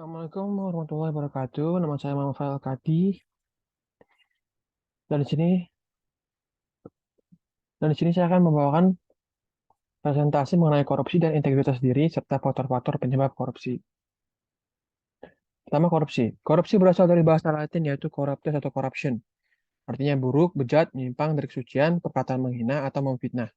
Assalamualaikum warahmatullahi wabarakatuh. Nama saya Muhammad Faisal Kadi. Dan di sini saya akan membawakan presentasi mengenai korupsi dan integritas diri serta faktor-faktor penyebab korupsi. Pertama, korupsi. Korupsi berasal dari bahasa Latin yaitu corruptus atau corruption. Artinya buruk, bejat, menyimpang dari kesucian, perkataan menghina atau memfitnah.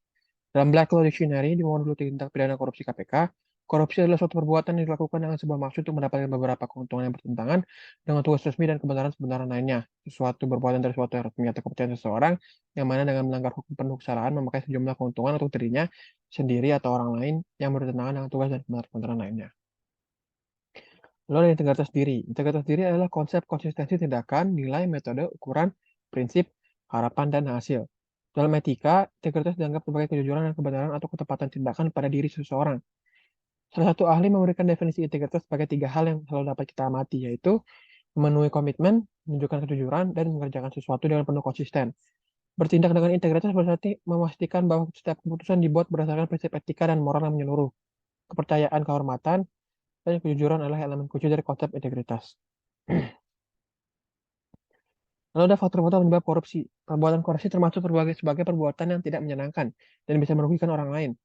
Dalam Black Law Dictionary di modul tindak pidana korupsi KPK, korupsi adalah suatu perbuatan yang dilakukan dengan sebuah maksud untuk mendapatkan beberapa keuntungan yang bertentangan dengan tugas resmi dan kebenaran-kebenaran lainnya. Sesuatu berbuatan dari suatu yang resmi atau kepercayaan seseorang, yang mana dengan melanggar hukum penuh kesalahan memakai sejumlah keuntungan untuk dirinya sendiri atau orang lain yang bertentangan dengan tugas dan kebenaran-kebenaran lainnya. Lalu ada integritas diri. Integritas diri adalah konsep konsistensi tindakan, nilai, metode, ukuran, prinsip, harapan, dan hasil. Dalam etika, integritas dianggap sebagai kejujuran dan kebenaran atau ketepatan tindakan pada diri seseorang. Salah satu ahli memberikan definisi integritas sebagai tiga hal yang selalu dapat kita amati, yaitu memenuhi komitmen, menunjukkan kejujuran, dan mengerjakan sesuatu dengan penuh konsisten. Bertindak dengan integritas berarti memastikan bahwa setiap keputusan dibuat berdasarkan prinsip etika dan moral yang menyeluruh. Kepercayaan, kehormatan, dan kejujuran adalah elemen kunci dari konsep integritas. Lalu ada faktor-faktor penyebab korupsi. Perbuatan korupsi termasuk sebagai perbuatan yang tidak menyenangkan dan bisa merugikan orang lain.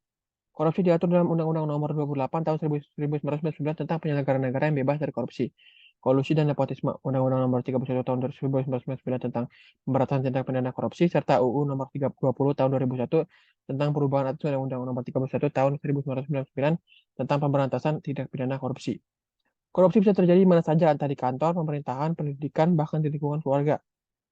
Korupsi diatur dalam Undang-Undang Nomor 28 Tahun 1999 tentang penyelenggara negara yang bebas dari korupsi, kolusi dan nepotisme, Undang-Undang Nomor 31 Tahun 1999 tentang pemberantasan tindak pidana korupsi, serta UU Nomor 320 Tahun 2001 tentang perubahan atas Undang-Undang Nomor 31 Tahun 1999 tentang pemberantasan tindak pidana korupsi. Korupsi bisa terjadi di mana saja, entah di kantor, pemerintahan, pendidikan, bahkan di lingkungan keluarga.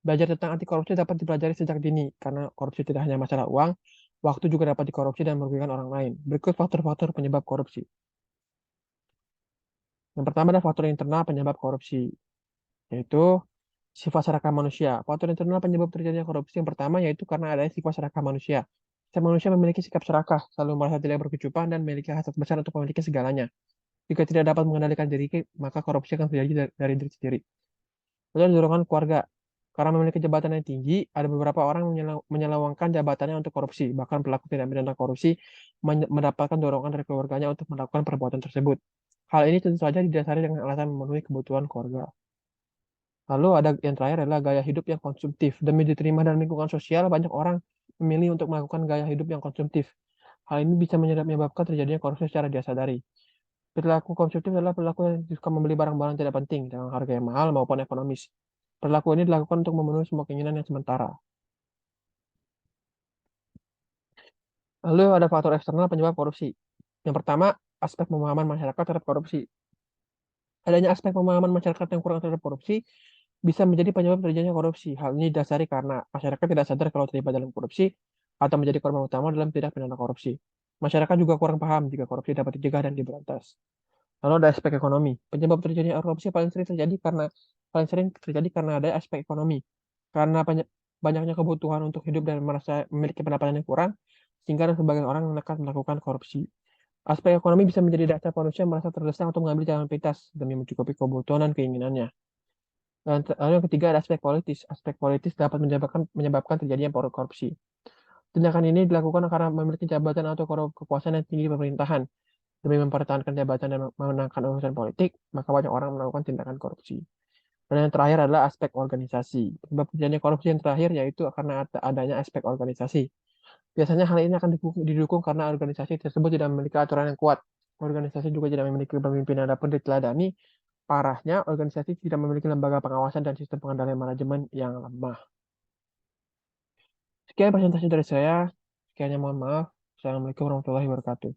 Belajar tentang anti korupsi dapat dipelajari sejak dini, karena korupsi tidak hanya masalah uang, waktu juga dapat dikorupsi dan merugikan orang lain. Berikut faktor-faktor penyebab korupsi. Yang pertama adalah faktor internal penyebab korupsi, yaitu sifat serakah manusia. Faktor internal penyebab terjadinya korupsi yang pertama yaitu karena adanya sifat serakah manusia. Setiap manusia memiliki sikap serakah, selalu merasa tidak berkecukupan dan memiliki hasrat besar untuk memiliki segalanya. Jika tidak dapat mengendalikan diri, maka korupsi akan terjadi dari diri sendiri. Lalu dorongan keluarga. Karena memiliki jabatan yang tinggi, ada beberapa orang menyelewengkan jabatannya untuk korupsi. Bahkan pelaku tindak pidana korupsi mendapatkan dorongan dari keluarganya untuk melakukan perbuatan tersebut. Hal ini tentu saja didasari dengan alasan memenuhi kebutuhan keluarga. Lalu ada yang terakhir adalah gaya hidup yang konsumtif. Demi diterima dalam lingkungan sosial, banyak orang memilih untuk melakukan gaya hidup yang konsumtif. Hal ini bisa menyebabkan terjadinya korupsi secara disadari. Perilaku konsumtif adalah perilaku yang suka membeli barang-barang tidak penting dengan harga yang mahal maupun ekonomis. Perilaku ini dilakukan untuk memenuhi semua keinginan yang sementara. Lalu ada faktor eksternal penyebab korupsi. Yang pertama, aspek pemahaman masyarakat terhadap korupsi. Adanya aspek pemahaman masyarakat yang kurang terhadap korupsi bisa menjadi penyebab terjadinya korupsi. Hal ini didasari karena masyarakat tidak sadar kalau terlibat dalam korupsi atau menjadi korban utama dalam tindak pidana korupsi. Masyarakat juga kurang paham jika korupsi dapat dicegah dan diberantas. Lalu ada aspek ekonomi. Penyebab terjadinya korupsi paling sering terjadi karena ada aspek ekonomi. Karena banyaknya kebutuhan untuk hidup dan merasa memiliki pendapatan yang kurang, sehingga ada sebagian orang menekan melakukan korupsi. Aspek ekonomi bisa menjadi dasar manusia merasa terdesak untuk mengambil jalan pintas demi mencukupi kebutuhan dan keinginannya. Dan lalu yang ketiga ada aspek politis. Aspek politis dapat menyebabkan terjadinya korupsi. Tindakan ini dilakukan karena memiliki jabatan atau kekuasaan yang tinggi di pemerintahan. Demi mempertahankan jabatan dan memenangkan urusan politik, maka banyak orang melakukan tindakan korupsi. Dan yang terakhir adalah aspek organisasi. Sebab terjadinya korupsi yang terakhir yaitu karena adanya aspek organisasi. Biasanya hal ini akan didukung karena organisasi tersebut tidak memiliki aturan yang kuat. Organisasi juga tidak memiliki pemimpin yang dapat diteladani. Parahnya, organisasi tidak memiliki lembaga pengawasan dan sistem pengendalian manajemen yang lemah. Sekian presentasi dari saya. Sekiannya mohon maaf. Assalamualaikum warahmatullahi wabarakatuh.